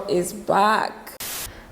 is back.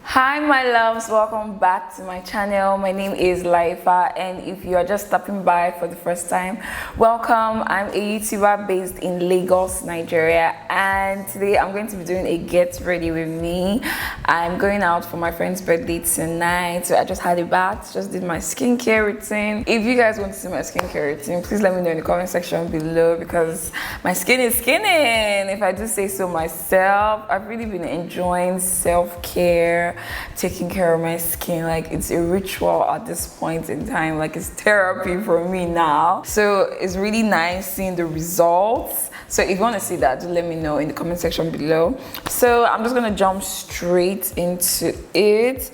Hi my loves, welcome back to my channel. My name is Laifa, and if you are just stopping by for the first time, welcome. I'm a YouTuber based in Lagos, Nigeria, and today I'm going to be doing a get ready with me. I'm going out for my friend's birthday tonight, so I just had a bath, just did my skincare routine. If you guys want to see my skincare routine, please let me know in the comment section below, because my skin is skinning, if I do say so myself. I've really been enjoying self-care, taking care of my skin. Like, it's a ritual at this point in time. Like, it's therapy for me now, so it's really nice seeing the results. So if you want to see that, do let me know in the comment section below. So I'm just gonna jump straight into it.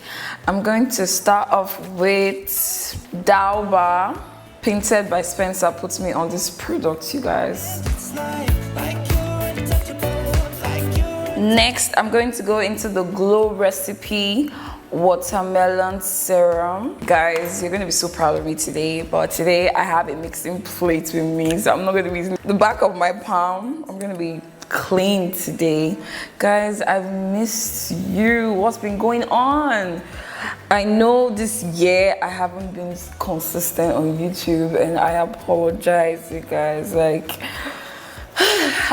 I'm going to start off with Dauba Painted by Spencer. Puts me on this product, you guys. Next, I'm going to go into the Glow Recipe Watermelon Serum. Guys, you're going to be so proud of me today, but today I have a mixing plate with me, so I'm not going to be using the back of my palm. I'm going to be clean today. Guys, I've missed you. What's been going on? I know this year I haven't been consistent on YouTube, and I apologize, you guys. Like,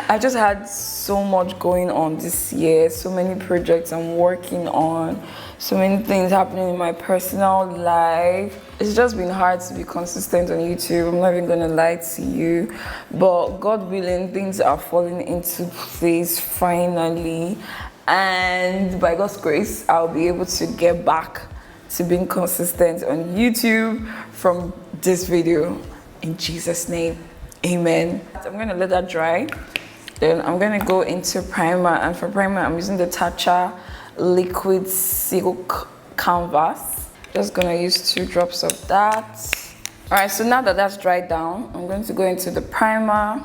I just had so much going on this year, so many projects I'm working on, so many things happening in my personal life. It's just been hard to be consistent on YouTube. I'm not even gonna lie to you, but God willing, things are falling into place finally, and by God's grace, I'll be able to get back to being consistent on YouTube from this video, in Jesus' name. Amen. I'm going to let that dry. Then I'm going to go into primer, and for primer I'm using the Tatcha Liquid Silk Canvas. Just going to use 2 drops of that. Alright, so now that that's dried down, I'm going to go into the primer.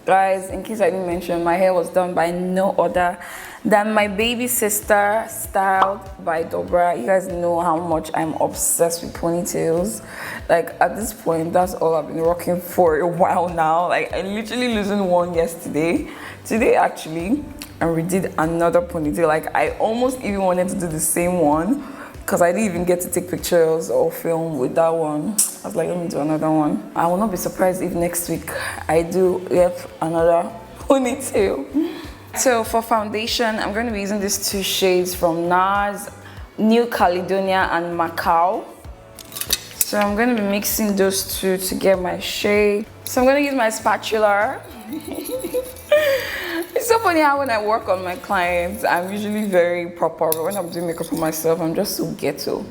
Guys, in case I didn't mention, my hair was done by no other than my baby sister, styled by Dobra. You guys know how much I'm obsessed with ponytails. Like, at this point, that's all I've been rocking for a while now. Like, I literally loosened one yesterday. Today, actually, and redid another ponytail. Like, I almost even wanted to do the same one, because I didn't even get to take pictures or film with that one. I was like, let me do another one. I will not be surprised if next week I do yet another ponytail. So for foundation, I'm going to be using these 2 shades from NARS, New Caledonia and Macau. So I'm going to be mixing those 2 to get my shade. So I'm going to use my spatula. It's so funny how when I work on my clients, I'm usually very proper, but when I'm doing makeup for myself, I'm just so ghetto.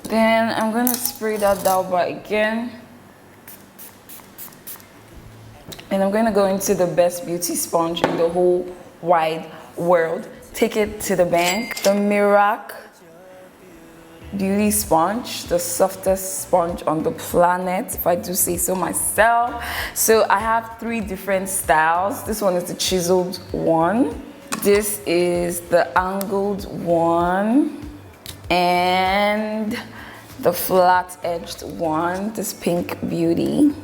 Then I'm going to spray that Dauba again. And I'm going to go into the best beauty sponge in the whole wide world. Take it to the bank. The Mirac Beauty Sponge, the softest sponge on the planet, if I do say so myself. So I have 3 different styles. This one is the chiseled one. This is the angled one. And the flat-edged one, this Pink Beauty.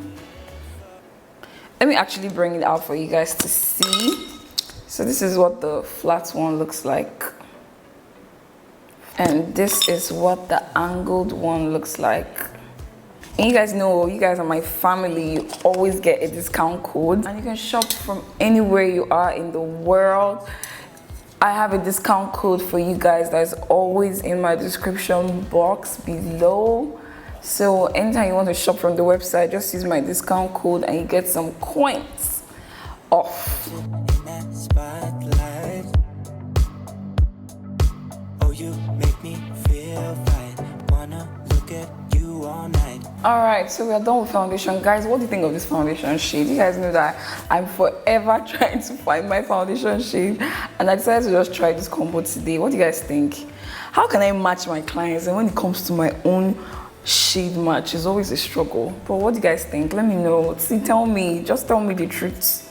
Let me actually bring it out for you guys to see. So this is what the flat one looks like. And this is what the angled one looks like. And you guys know, you guys are my family, you always get a discount code. And you can shop from anywhere you are in the world. I have a discount code for you guys that is always in my description box below. So anytime you want to shop from the website, just use my discount code and you get some coins off. Oh, you make me feel fine. Wanna look at you all night. Alright, so we are done with foundation. Guys, what do you think of this foundation shade? You guys know that I'm forever trying to find my foundation shade, and I decided to just try this combo today. What do you guys think? How can I match my clients? And when it comes to my own shade match, it's always a struggle. But what do you guys think? Let me know. See, tell me. Just tell me the truth.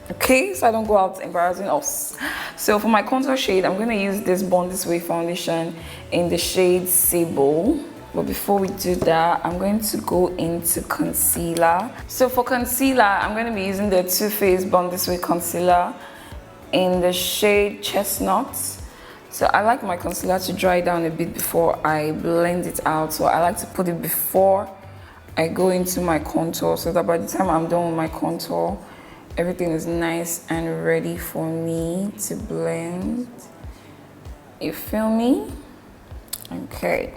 Okay, so I don't go out embarrassing us. So for my contour shade, I'm going to use this Born This Way foundation in the shade Sable. But before we do that, I'm going to go into concealer. So for concealer, I'm going to be using the Too Faced Born This Way concealer in the shade Chestnut. So I like my concealer to dry down a bit before I blend it out. So I like to put it before I go into my contour, so that by the time I'm done with my contour, everything is nice and ready for me to blend. You feel me? Okay.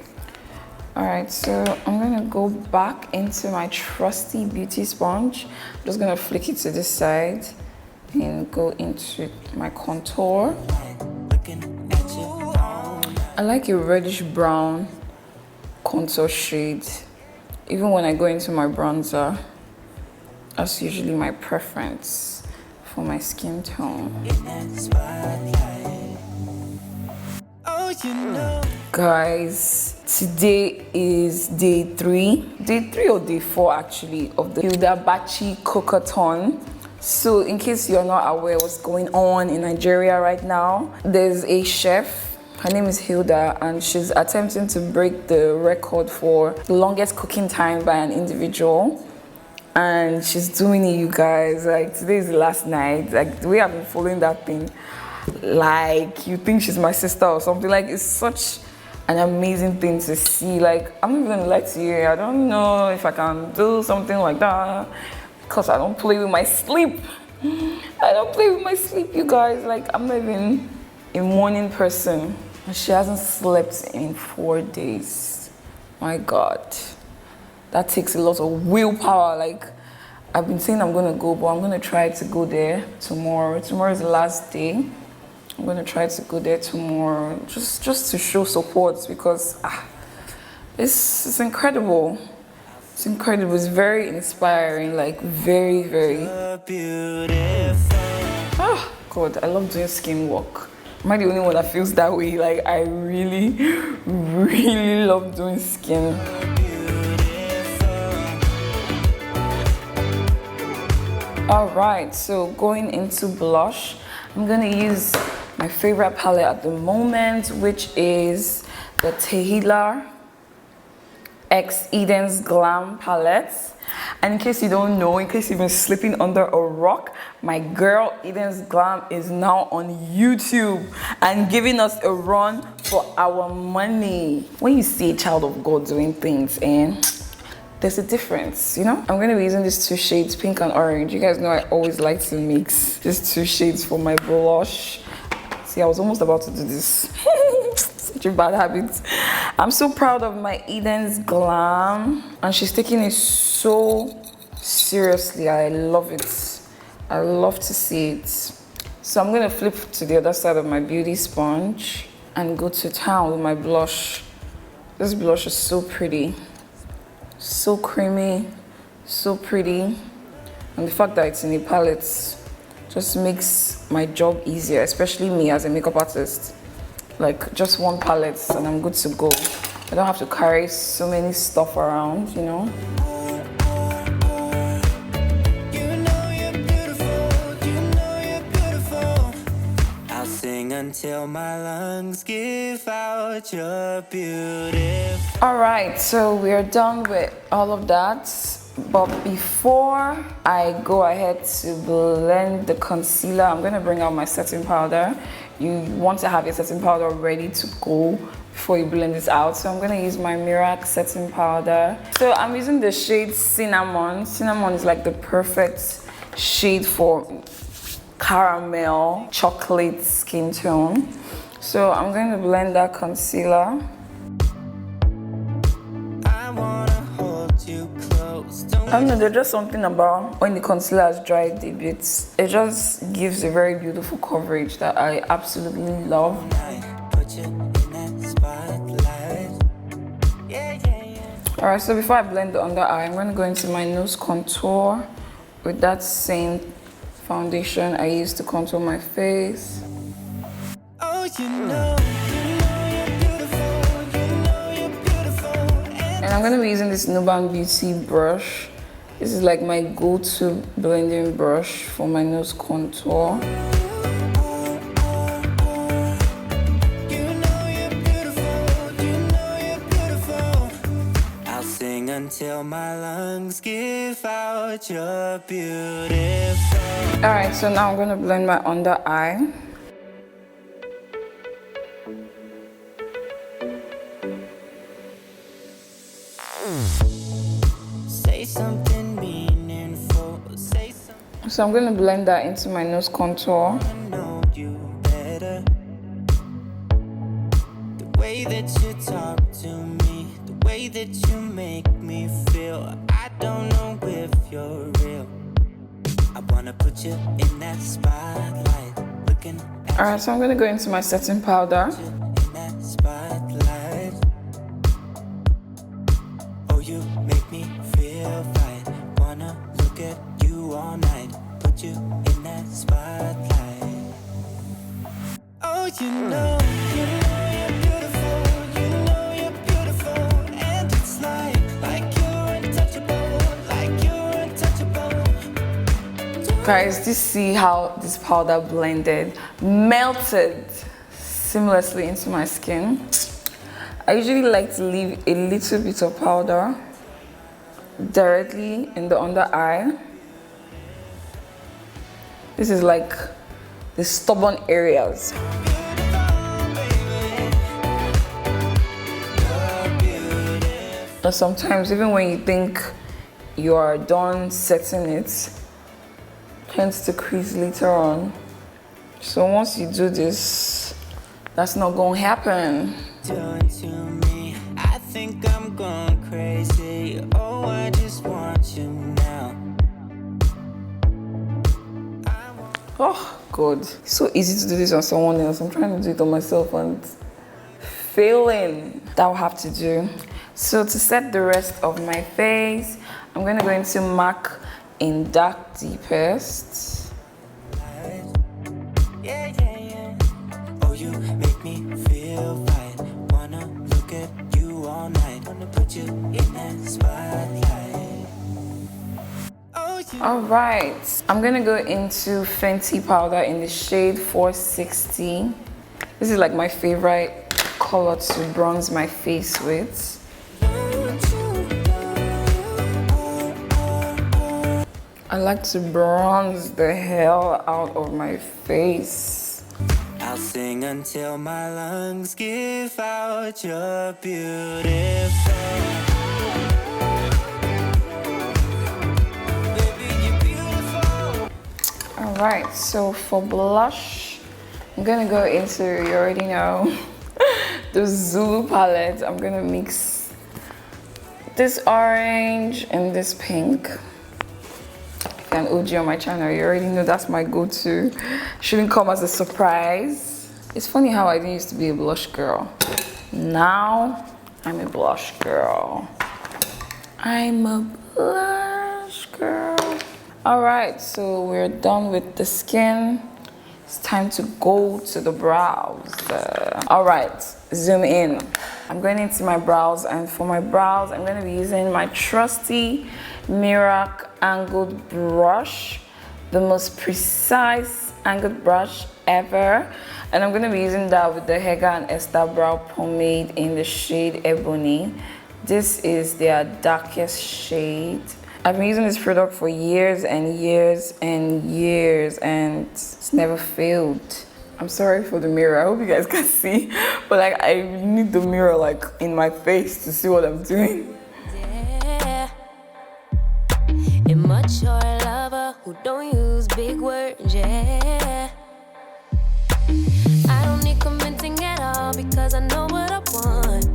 Alright, so I'm gonna go back into my trusty beauty sponge. I'm just gonna flick it to this side and go into my contour. I like a reddish brown contour shade. Even when I go into my bronzer, that's usually my preference for my skin tone. Guys, today is day 3 or day 4 actually of the Hilda Baci Cocoton. So in case you're not aware what's going on in Nigeria right now, there's a chef, her name is Hilda, and she's attempting to break the record for the longest cooking time by an individual. And she's doing it, you guys. Like, today is the last night. Like, the way I've been following that thing, like, you think she's my sister or something. Like, it's such an amazing thing to see. Like, I'm not even gonna lie to you, I don't know if I can do something like that, because I don't play with my sleep. I don't play with my sleep, you guys. Like, I'm not even a morning person. She hasn't slept in 4 days. My God. That takes a lot of willpower. Like, I've been saying I'm gonna go, but I'm gonna try to go there tomorrow. Tomorrow is the last day. I'm gonna try to go there tomorrow, just to show support, because it's incredible. It's incredible. It's very inspiring. Like, very, very. Oh God, I love doing skin work. Am I the only one that feels that way? Like, I really, really love doing skin. Alright, so going into blush, I'm gonna use my favorite palette at the moment, which is the Tehila X Eden's Glam palette. And in case you don't know, in case you've been sleeping under a rock, my girl Eden's Glam is now on YouTube and giving us a run for our money. When you see a child of God doing things, and there's a difference, you know? I'm going to be using these 2 shades, pink and orange. You guys know I always like to mix these 2 shades for my blush. See, I was almost about to do this. Such a bad habit. I'm so proud of my Eden's Glam, and she's taking it so seriously. I love it. I love to see it. So I'm going to flip to the other side of my beauty sponge and go to town with my blush. This blush is so pretty. So creamy, so pretty, and the fact that it's in a palette just makes my job easier, especially me as a makeup artist. Like, just one palette and I'm good to go. I don't have to carry so many stuff around, you know. I'll sing until my lungs give out your beauty. All right, so we are done with all of that. But before I go ahead to blend the concealer, I'm going to bring out my setting powder. You want to have your setting powder ready to go before you blend this out. So I'm going to use my Mirac setting powder. So I'm using the shade Cinnamon. Cinnamon is like the perfect shade for caramel chocolate skin tone. So I'm going to blend that concealer. I don't know, there's just something about when the concealer has dried a bit, it just gives a very beautiful coverage that I absolutely love. Alright, so before I blend the under eye, I'm going to go into my nose contour with that same foundation I used to contour my face. Oh, and I'm going to be using this Nuban Beauty brush. This is like my go-to blending brush for my nose contour. until my lungs give out your beautiful. Alright, so now I'm gonna blend my under eye. Say something meaningful. Say something. So I'm gonna blend that into my nose contour. I know you better. The way that you talk to me, the way that you make me feel. I don't know if you're real. I wanna put you in that spotlight. Looking at Alright, so I'm gonna go into my setting powder. you in that spotlight. Oh, you make me feel right. Wanna look at you all night. Put you in that spotlight. Oh, you know you're beautiful. You know you're beautiful. And it's like you're untouchable. Like you're untouchable. Guys, do you see how this powder blended, melted seamlessly into my skin? I usually like to leave a little bit of powder directly in the under eye. This is like the stubborn areas. And sometimes even when you think you are done setting it, tends to crease later on. So once you do this, that's not gonna happen. Doing to me, I think I'm going crazy. Oh, I just want you now. Oh God, it's so easy to do this on someone else. I'm trying to do it on myself and failing. That will have to do. So to set the rest of my face, I'm gonna go into MAC in dark deepest. Yeah, yeah, yeah. Oh, you make me feel right. Wanna look at you all night. Wanna put you in that spotlight. Oh, you All right, I'm gonna go into Fenty powder in the shade 460. This is like my favorite color to bronze my face with. I like to bronze the hell out of my face. I'll sing until my lungs give out your beautiful. Baby, you're beautiful. All right, so for blush, I'm gonna go into, you already know, the Zulu palette. I'm gonna mix this orange and this pink. If you're an OG on my channel, you already know that's my go-to. Shouldn't come as a surprise. It's funny how I didn't used to be a blush girl. Now, I'm a blush girl. I'm a blush girl. All right, so we're done with the skin. It's time to go to the brows. All right, zoom in. I'm going into my brows, and for my brows, I'm gonna be using my trusty Mirac angled brush, the most precise angled brush ever. And I'm gonna be using that with the Hega and Esther brow pomade in the shade Ebony. This is their darkest shade. I've been using this product for years and years and years, and it's never failed. I'm sorry for the mirror. I hope you guys can see, but like I need the mirror like in my face to see what I'm doing. Yeah. Immature lover who don't use big words, yeah. I don't need commenting at all because I know what I want.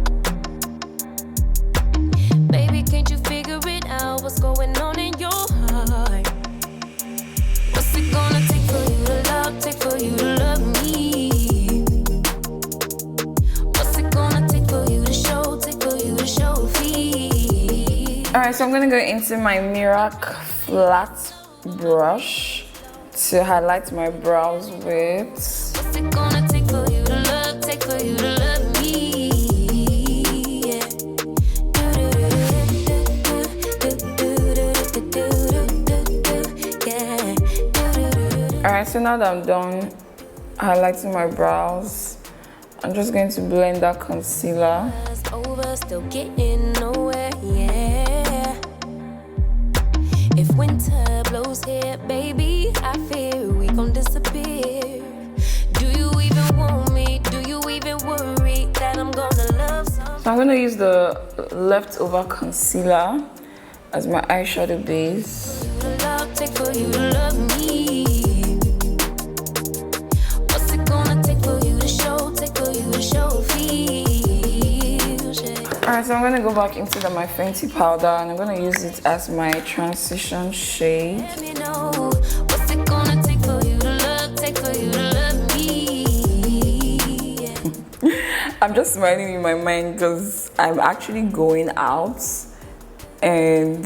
Baby, can't you figure it out? What's going on in your heart? What's it gonna take for you to love, take for you to love me? What's it gonna take for you to show, take for you to show feet? All right, so I'm gonna go into my Mirac flat brush to highlight my brows with. What's it gonna take for you to love, take for you to love me? Yeah. All right, so now that I'm done highlighting my brows, I'm just going to blend that concealer. Over, still getting nowhere, yeah. winter blows here, baby, I fear we gon' disappear. Do you even want me? Do you even worry that I'm gonna love someone? So I'm gonna use the leftover concealer as my eyeshadow base. Take for you to love me. What's it gonna take for you to show? Take for you to show feels. Alright, so I'm gonna go back into my Fenty powder and I'm gonna use it as my transition shade. Let me know. What's it gonna take for you to love? Take for you to love me. Yeah. I'm just smiling in my mind because I'm actually going out, and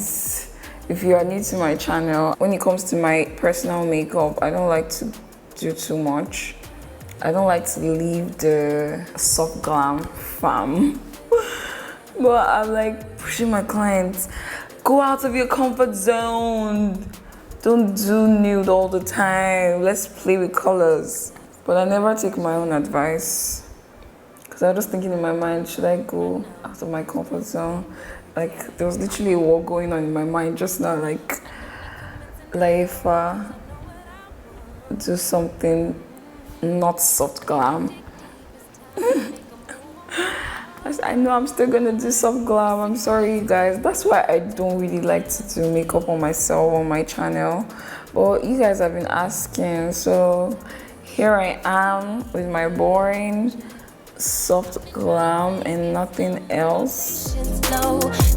if you are new to my channel, when it comes to my personal makeup, I don't like to do too much. I don't like to leave the soft glam fam. But I'm like pushing my clients, go out of your comfort zone. Don't do nude all the time. Let's play with colors. But I never take my own advice. Because I was just thinking in my mind, should I go out of my comfort zone? Like, there was literally a war going on in my mind just now, like if I do something not soft glam. I know I'm still gonna do soft glam. I'm sorry, you guys. That's why I don't really like to do makeup on myself on my channel. But you guys have been asking, so here I am with my boring soft glam and nothing else.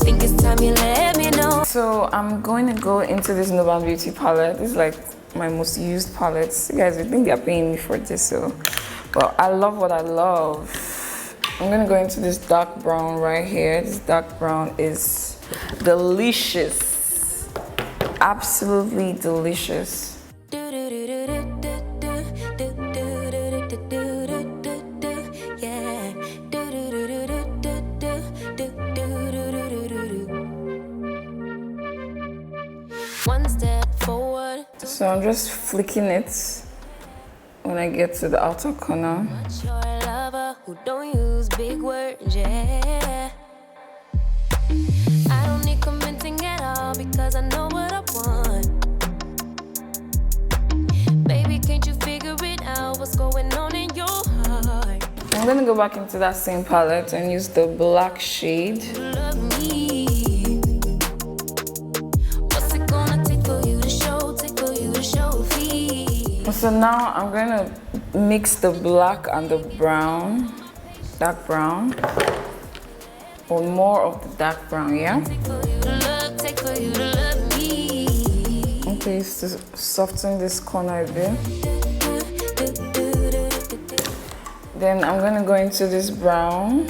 Think it's time you let me know. So I'm going to go into this Nova Beauty palette. This is like my most used palettes. You guys, I think they're paying me for this, so but I love what I love. I'm gonna go into this dark brown right here. This dark brown is delicious, absolutely delicious. One step forward. So I'm just flicking it when I get to the outer corner. You're a lover who don't use big words, yeah. I don't need commenting at all because I know what I want. Baby, can't you figure it out? What's going on in your heart? I'm gonna go back into that same palette and use the black shade. Love me. What's it gonna take for you to show? Take for you to show feet. So now I'm gonna mix the black and the brown, dark brown, or more of the dark brown, yeah? Take for you to love, take for you to love me. Okay, to soften this corner a bit. Then I'm gonna go into this brown.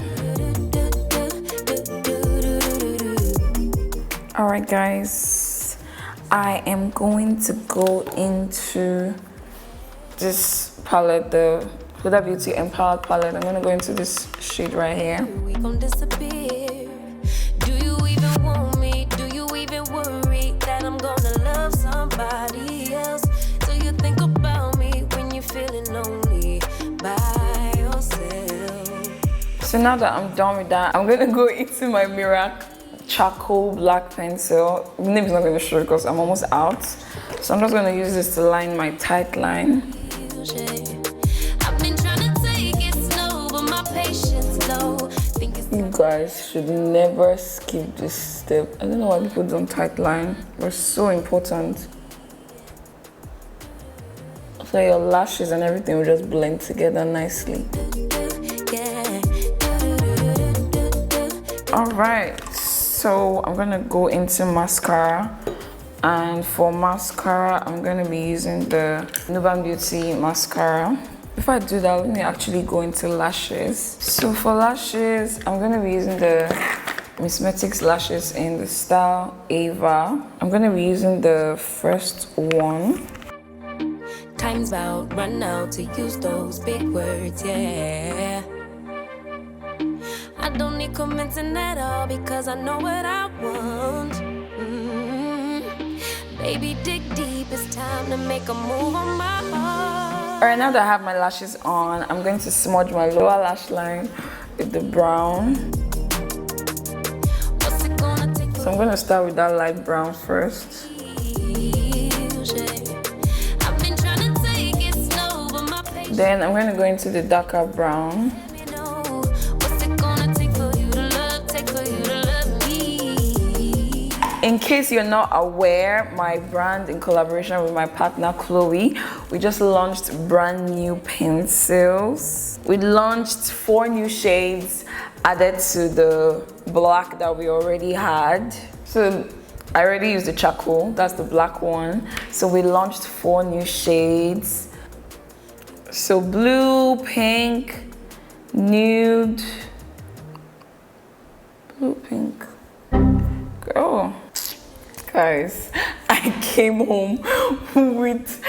Alright guys, I am going to go into this palette, the Huda Beauty Empowered palette. I'm gonna go into this shade right here. We gon' disappear. Do you even want me? Do you even worry that I'm gonna love somebody else? Do you think about me when you're feeling lonely by yourself? So now that I'm done with that, I'm gonna go into my Mirac charcoal black pencil. The name is not gonna show because I'm almost out. So I'm just gonna use this to line my tight line. I've been trying to take it slow, but my patience low. Think it's You guys should never skip this step. I don't know why people don't tight line. It's so important. So your lashes and everything will just blend together nicely. Alright, so I'm gonna go into mascara. And for mascara, I'm gonna be using the Nova Beauty mascara. Before I do that, let me actually go into lashes. So for lashes, I'm gonna be using the Cosmetics lashes in the style Ava. I'm gonna be using the first one. time's about run out to use those big words, yeah. I don't need commenting at all because I know what I want. Baby, dig deep, it's time to make a move on my heart. Alright, now that I have my lashes on, I'm going to smudge my lower lash line with the brown. What's it gonna take So I'm going to start with that light brown first. Then I'm going to go into the darker brown. What's it gonna take for you to love, take for you to love me? In case you're not aware, my brand, in collaboration with my partner Chloe, we just launched brand new pencils. We launched 4 new shades added to the black that we already had. So I already used the charcoal, that's the black one. So we launched 4 new shades. So blue, pink, nude, blue, pink. Girl, guys, I came home with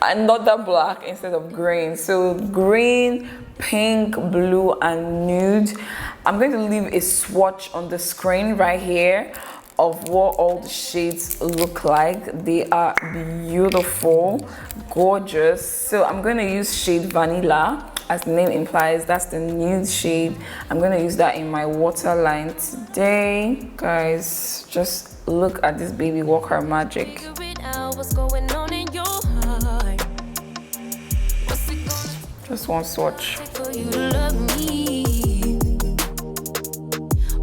another black instead of green. So green, pink, blue, and nude. I'm going to leave a swatch on the screen right here of what all the shades look like. They are beautiful, gorgeous. So I'm going to use shade Vanilla, as the name implies. That's the nude shade. I'm going to use that in my waterline today. Guys, just look at this baby work her magic. Figure it out, what's going on in your heart? What's it gonna Just one swatch. take for you to love me?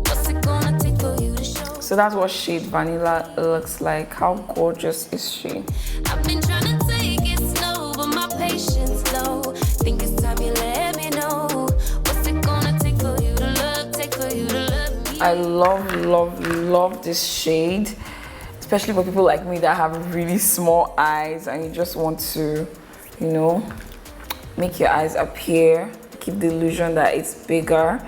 What's it gonna take for you to show? So that's what shade Vanilla looks like. How gorgeous is she? I've been trying to take it slow, but my patience low. Think it's time you let me know. What's it gonna take for you to love, take for you to love me? I love this shade, especially for people like me that have really small eyes and you just want to, you know, make your eyes appear, keep the illusion that it's bigger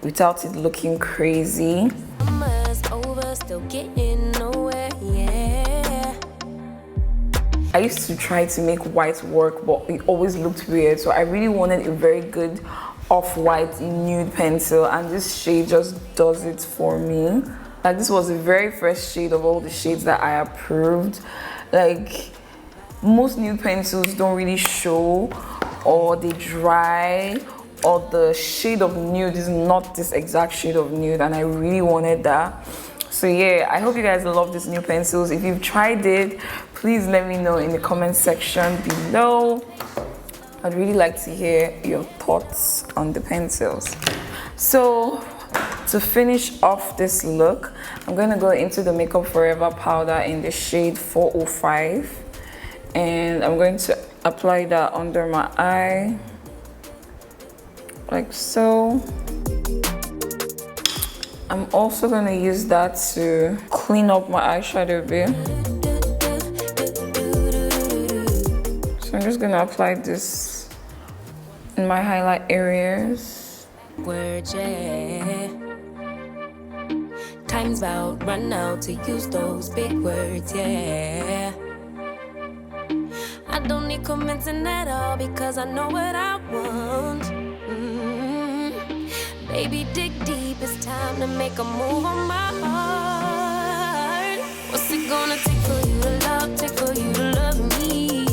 without it looking crazy. Summer's over, still getting nowhere, yeah. I used to try to make white work, but it always looked weird, so I really wanted a very good off-white nude pencil, and this shade just does it for me. Like, this was the very first shade of all the shades that I approved. Like, most nude pencils don't really show, or they dry, or the shade of nude is not this exact shade of nude, and I really wanted that. So yeah, I hope you guys love these new pencils. If you've tried it, please let me know in the comment section below. I'd really like to hear your thoughts on the pencils. So to finish off this look, I'm going to go into the Makeup Forever powder in the shade 405, and I'm going to apply that under my eye like so. I'm also going to use that to clean up my eyeshadow a bit. So I'm just going to apply this in my highlight areas. Words, yeah. Time's about run out to use those big words, yeah. I don't need convincing at all because I know what I want. Baby, dig deep, it's time to make a move on my heart. What's it gonna take for you to love, take for you to love me?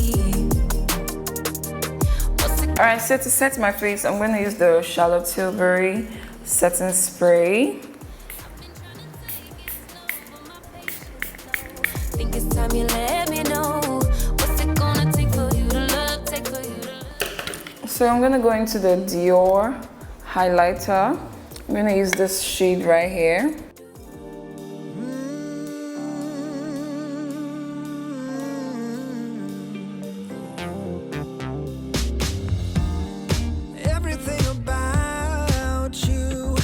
Alright, so to set my face, I'm going to use the Charlotte Tilbury setting spray. Think it's time you let me know. What's it gonna take for you to love, take for you to love? So I'm going to go into the Dior highlighter. I'm going to use this shade right here. Everything about you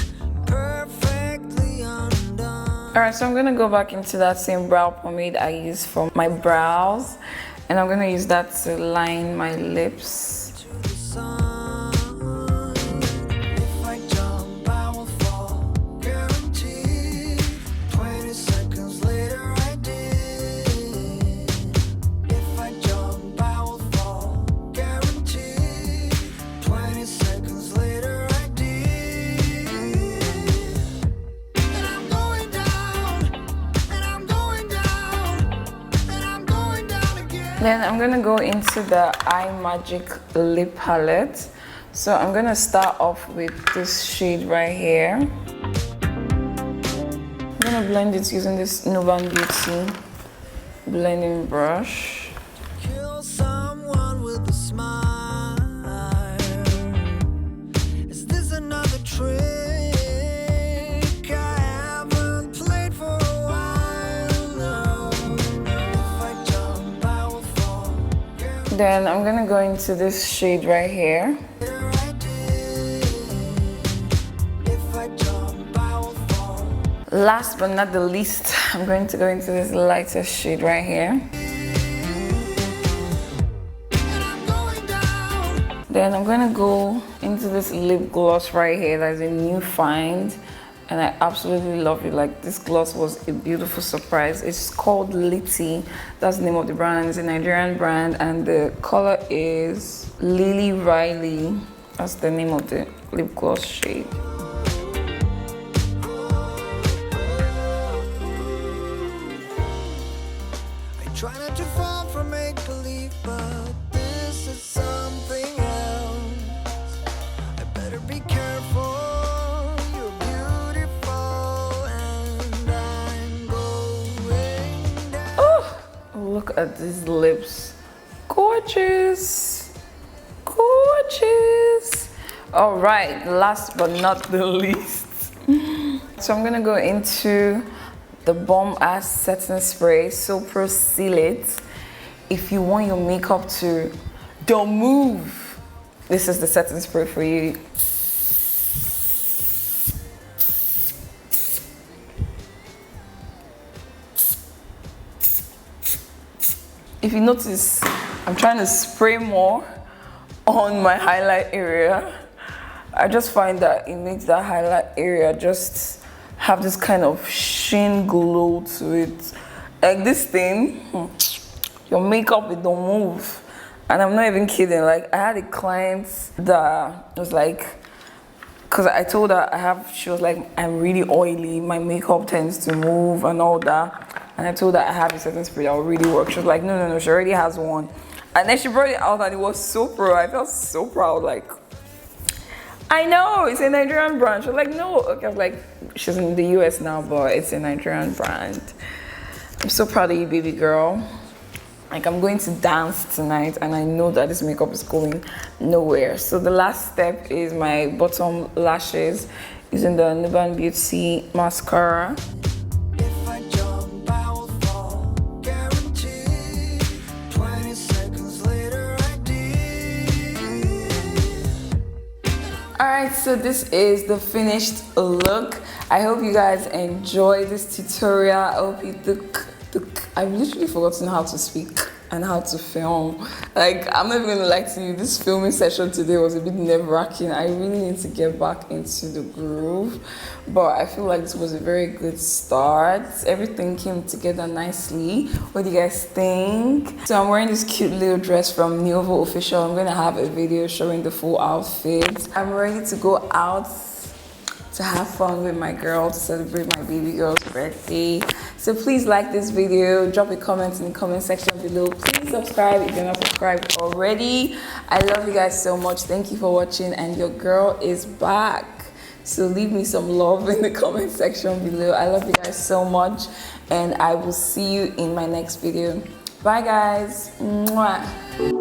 perfectly undone. Alright, so I'm going to go back into that same brow pomade I used for my brows, and I'm going to use that to line my lips. If I jump, I will fall, guaranteed. 20 seconds later, I did. If I jump, I will fall, guaranteed. 20 seconds later, I did. And I'm going down, and I'm going down, and I'm going down again. Then I'm going to go into the Eye Magic lip palette. So I'm going to start off with this shade right here. I'm going to blend it using this Nuban Beauty blending brush. Kill someone with a smile. Then I'm gonna go into this shade right here. Last but not the least, I'm going to go into this lighter shade right here. Then I'm gonna go into this lip gloss right here. That's a new find, and I absolutely love it. Like, this gloss was a beautiful surprise. It's called Litty. That's the name of the brand. It's a Nigerian brand, and the color is Lily Riley. That's the name of the lip gloss shade. Try not to fall from make-believe, but this is something else. I better be careful. You're beautiful, and I'm going down. Oh, look at these lips. Gorgeous. Gorgeous. All right, last but not the least. So I'm gonna go into the bomb ass setting spray. So proceed it. If you want your makeup to don't move, this is the setting spray for you. If you notice, I'm trying to spray more on my highlight area. I just find that it makes that highlight area just have this kind of sheen glow to it. Like this thing, your makeup, it don't move. And I'm not even kidding. Like, I had a client that was like, because I told her she was like, I'm really oily, my makeup tends to move and all that. And I told her I have a certain spray that will really work. She was like, no, she already has one. And then she brought it out and it was so pro. I felt so proud, like, I know, it's a Nigerian brand. She was like, no. Okay, I was like, she's in the US now, but it's a Nigerian brand. I'm so proud of you, baby girl. Like, I'm going to dance tonight and I know that this makeup is going nowhere. So the last step is my bottom lashes using the Nuban Beauty mascara. Alright, so this is the finished look. I hope you guys enjoyed this tutorial. I hope you I've literally forgotten how to speak and how to film. Like, I'm not even gonna lie to you, this filming session today was a bit nerve-wracking. I really need to get back into the groove, but I feel like this was a very good start. Everything came together nicely. What do you guys think? So I'm wearing this cute little dress from Nuovo Official. I'm gonna have a video showing the full outfit. I'm ready to go out to have fun with my girl, to celebrate my baby girl's birthday. So please like this video, drop a comment in the comment section below. Please subscribe if you're not subscribed already. I love you guys so much. Thank you for watching, and your girl is back. So leave me some love in the comment section below. I love you guys so much, and I will see you in my next video. Bye guys. Mwah.